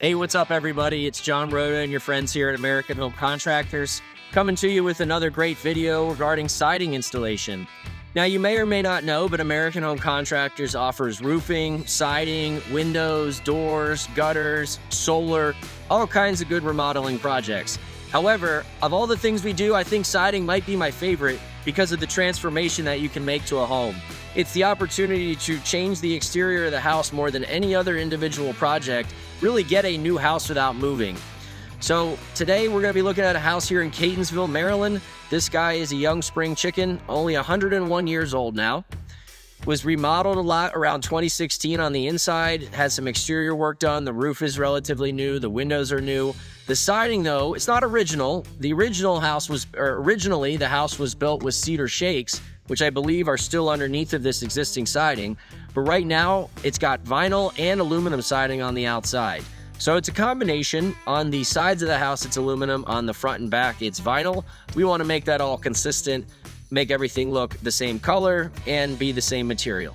Hey, what's up, everybody? It's John Rhoda and your friends here at American Home Contractors, coming to you with another great video regarding siding installation. Now, you may or may not know, but American Home Contractors offers roofing, siding, windows, doors, gutters, solar, all kinds of good remodeling projects. However, of all the things we do, I think siding might be my favorite because of the transformation that you can make to a home. It's the opportunity to change the exterior of the house more than any other individual project, really get a new house without moving. So today we're going to be looking at a house here in Catonsville, Maryland. This guy is a young spring chicken, only 101 years old now. Was remodeled a lot around 2016 on the inside, had some exterior work done. The roof is relatively new, the windows are new. The siding, though, it's not original. Originally the house was built with cedar shakes, which I believe are still underneath of this existing siding. But right now, it's got vinyl and aluminum siding on the outside. So it's a combination. On the sides of the house, it's aluminum. On the front and back, it's vinyl. We want to make that all consistent, make everything look the same color, and be the same material.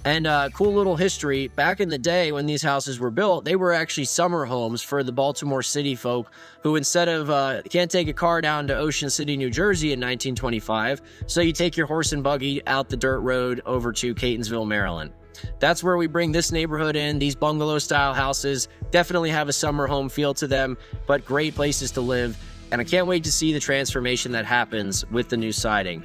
And cool little history, back in the day when these houses were built, they were actually summer homes for the Baltimore City folk who, instead of, can't take a car down to Ocean City, New Jersey in 1925, so you take your horse and buggy out the dirt road over to Catonsville, Maryland. That's where we bring this neighborhood in. These bungalow-style houses definitely have a summer home feel to them, but great places to live. And I can't wait to see the transformation that happens with the new siding.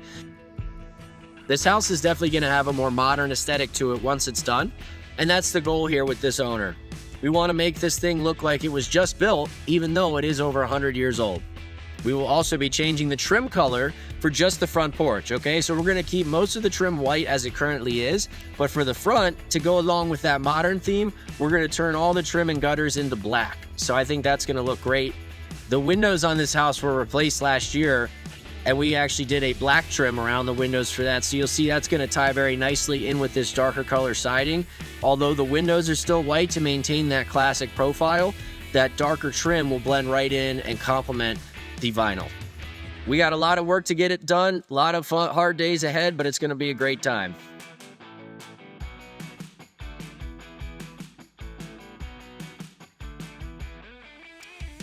This house is definitely going to have a more modern aesthetic to it once it's done, and that's the goal here with this owner. We want to make this thing look like it was just built, even though it is over 100 years old. We will also be changing the trim color for just the front porch, okay? So we're going to keep most of the trim white as it currently is, but for the front, to go along with that modern theme, we're going to turn all the trim and gutters into black. So I think that's going to look great. The windows on this house were replaced last year, and we actually did a black trim around the windows for that. So you'll see that's going to tie very nicely in with this darker color siding. Although the windows are still white to maintain that classic profile, that darker trim will blend right in and complement the vinyl. We got a lot of work to get it done, a lot of fun, hard days ahead, but it's going to be a great time.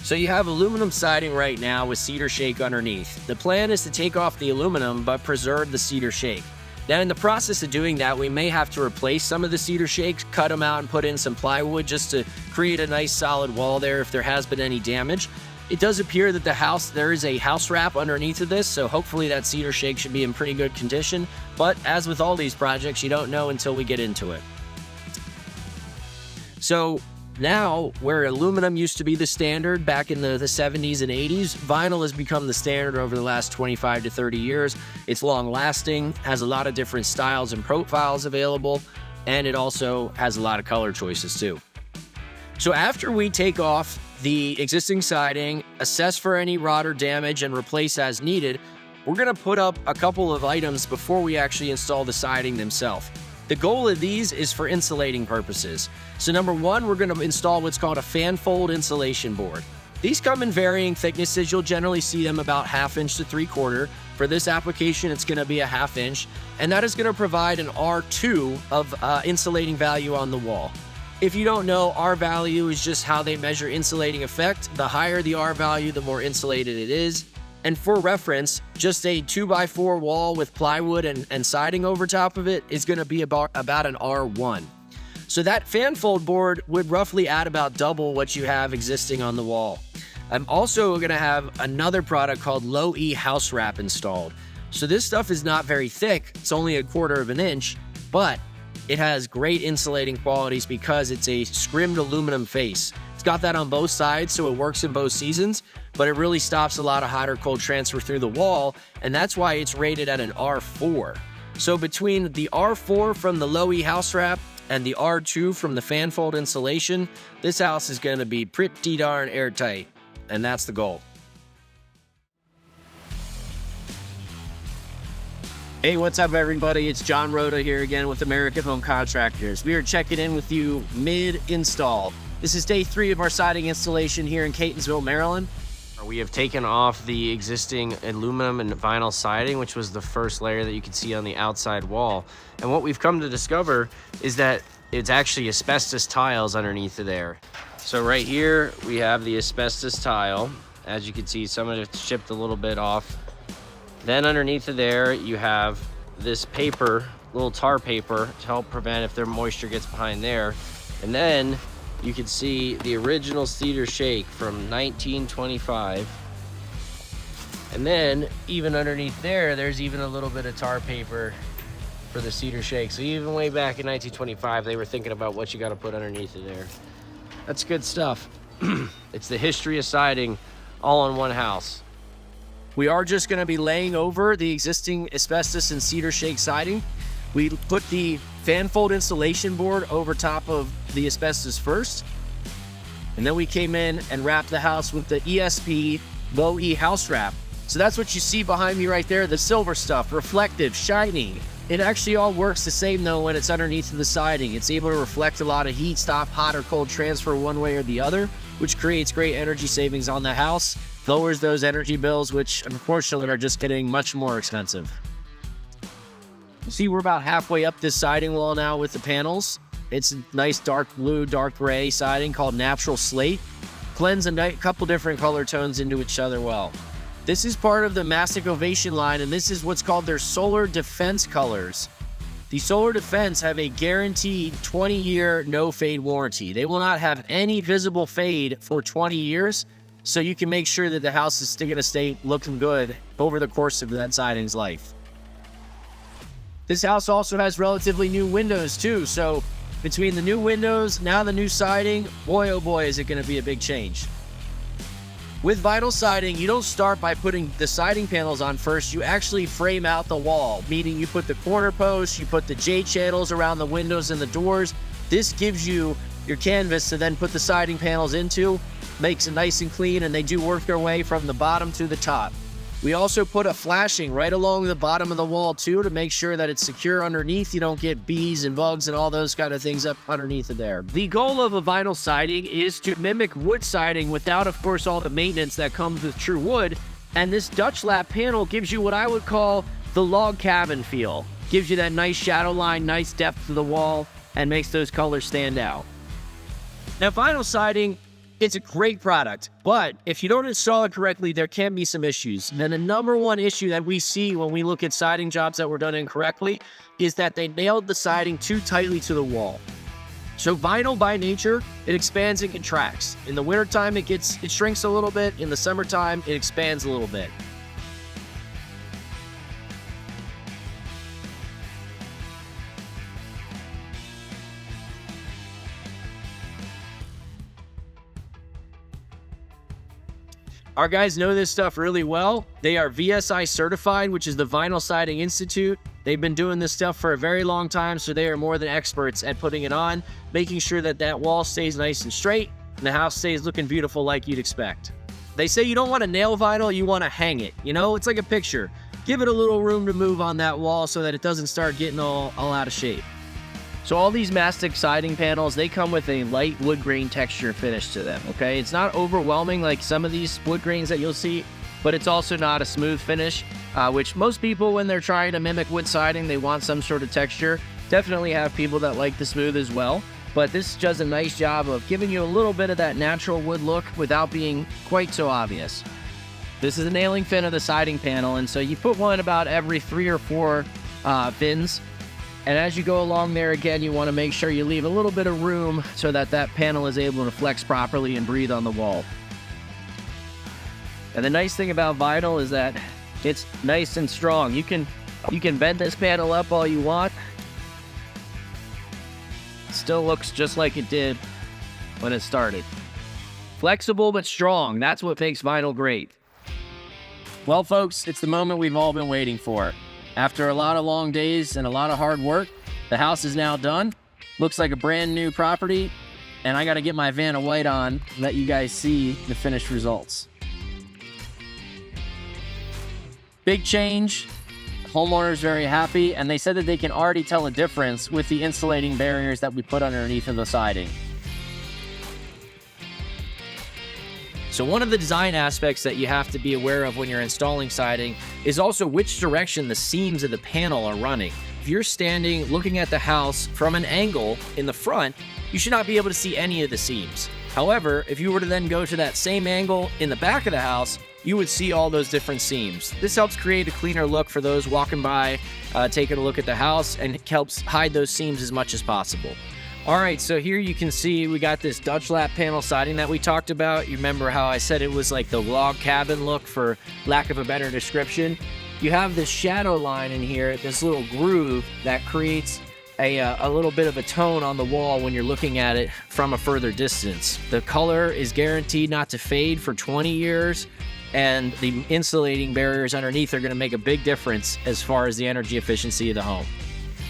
So you have aluminum siding right now with cedar shake underneath. The plan is to take off the aluminum but preserve the cedar shake. Now, in the process of doing that, we may have to replace some of the cedar shakes, cut them out and put in some plywood just to create a nice solid wall there if there has been any damage. It does appear that there is a house wrap underneath of this, so hopefully that cedar shake should be in pretty good condition. But as with all these projects, you don't know until we get into it. So now, where aluminum used to be the standard back in the 70s and 80s, vinyl has become the standard over the last 25 to 30 years. It's long-lasting, has a lot of different styles and profiles available, and it also has a lot of color choices too. So after we take off the existing siding, assess for any rot or damage, and replace as needed, we're going to put up a couple of items before we actually install the siding themselves. The goal of these is for insulating purposes. So number one, we're going to install what's called a fan fold insulation board. These come in varying thicknesses. You'll generally see them about 1/2 inch to 3/4. For this application, it's going to be a 1/2 inch, and that is going to provide an R2 of insulating value on the wall. If you don't know, R value is just how they measure insulating effect. The higher the R value, the more insulated it is. And for reference, just a 2x4 wall with plywood and siding over top of it is going to be about an R1. So that fan fold board would roughly add about double what you have existing on the wall. I'm also going to have another product called Low E House Wrap installed. So this stuff is not very thick. It's only 1/4 of an inch, but it has great insulating qualities because it's a scrimmed aluminum face. It's got that on both sides, so it works in both seasons, but it really stops a lot of hot or cold transfer through the wall, and that's why it's rated at an R4. So between the R4 from the Low E House Wrap and the R2 from the fan fold insulation, this house is going to be pretty darn airtight, and that's the goal. Hey, what's up, everybody? It's John Rhoda here again with American Home Contractors. We are checking in with you mid-install. This is day 3 of our siding installation here in Catonsville, Maryland. We have taken off the existing aluminum and vinyl siding, which was the first layer that you can see on the outside wall. And what we've come to discover is that it's actually asbestos tiles underneath of there. So right here, we have the asbestos tile. As you can see, some of it's chipped a little bit off. Then underneath of there, you have this paper, little tar paper, to help prevent if their moisture gets behind there. And then you can see the original cedar shake from 1925. And then even underneath there, there's even a little bit of tar paper for the cedar shake. So even way back in 1925, they were thinking about what you got to put underneath of there. That's good stuff. It's the history of siding all in one house. We are just going to be laying over the existing asbestos and cedar shake siding. We put the fan fold insulation board over top of the asbestos first. And then we came in and wrapped the house with the ESP low E house wrap. So that's what you see behind me right there, the silver stuff, reflective, shiny. It actually all works the same though when it's underneath of the siding. It's able to reflect a lot of heat, stop hot or cold transfer one way or the other, which creates great energy savings on the house, lowers those energy bills, which unfortunately are just getting much more expensive. You see, we're about halfway up this siding wall now with the panels. It's a nice dark blue, dark gray siding called natural slate. Blends a couple different color tones into each other well. This is part of the Mastic Ovation line, and this is what's called their SolarDefense colors. The SolarDefense have a guaranteed 20-year no-fade warranty. They will not have any visible fade for 20 years, so you can make sure that the house is still going to stay looking good over the course of that siding's life. This house also has relatively new windows too, so between the new windows, now the new siding, boy oh boy is it going to be a big change. With vinyl siding, you don't start by putting the siding panels on first. You actually frame out the wall, meaning you put the corner posts, you put the J-channels around the windows and the doors. This gives you your canvas to then put the siding panels into, makes it nice and clean, and they do work their way from the bottom to the top. We also put a flashing right along the bottom of the wall too to make sure that it's secure underneath. You don't get bees and bugs and all those kind of things up underneath of there. The goal of a vinyl siding is to mimic wood siding without, of course, all the maintenance that comes with true wood. And this Dutch lap panel gives you what I would call the log cabin feel. Gives you that nice shadow line, nice depth to the wall, and makes those colors stand out. Now, vinyl siding, it's a great product, but if you don't install it correctly, there can be some issues. And the number one issue that we see when we look at siding jobs that were done incorrectly is that they nailed the siding too tightly to the wall. So vinyl by nature, it expands and contracts. In the wintertime, it shrinks a little bit. In the summertime, it expands a little bit. Our guys know this stuff really well. They are VSI certified, which is the Vinyl Siding Institute. They've been doing this stuff for a very long time, so they are more than experts at putting it on, making sure that that wall stays nice and straight, and the house stays looking beautiful like you'd expect. They say you don't want to nail vinyl, you want to hang it. You know, it's like a picture. Give it a little room to move on that wall so that it doesn't start getting all out of shape. So all these Mastic siding panels, they come with a light wood grain texture finish to them, okay? It's not overwhelming like some of these wood grains that you'll see, but it's also not a smooth finish, which most people, when they're trying to mimic wood siding, they want some sort of texture. Definitely have people that like the smooth as well, but this does a nice job of giving you a little bit of that natural wood look without being quite so obvious. This is a nailing fin of the siding panel, and so you put one about every 3 or 4 fins. And as you go along there, again, you want to make sure you leave a little bit of room so that that panel is able to flex properly and breathe on the wall. And the nice thing about vinyl is that it's nice and strong. You can bend this panel up all you want. It still looks just like it did when it started. Flexible but strong. That's what makes vinyl great. Well, folks, it's the moment we've all been waiting for. After a lot of long days and a lot of hard work, the house is now done. Looks like a brand new property, and I got to get my Vanna White on, let you guys see the finished results. Big change. Homeowners very happy, and they said that they can already tell a difference with the insulating barriers that we put underneath of the siding. So one of the design aspects that you have to be aware of when you're installing siding is also which direction the seams of the panel are running. If you're standing looking at the house from an angle in the front, you should not be able to see any of the seams. However, if you were to then go to that same angle in the back of the house, you would see all those different seams. This helps create a cleaner look for those walking by, taking a look at the house, and it helps hide those seams as much as possible. All right, so here you can see we got this Dutch lap panel siding that we talked about. You remember how I said it was like the log cabin look, for lack of a better description? You have this shadow line in here, this little groove that creates a little bit of a tone on the wall when you're looking at it from a further distance. The color is guaranteed not to fade for 20 years, and the insulating barriers underneath are going to make a big difference as far as the energy efficiency of the home.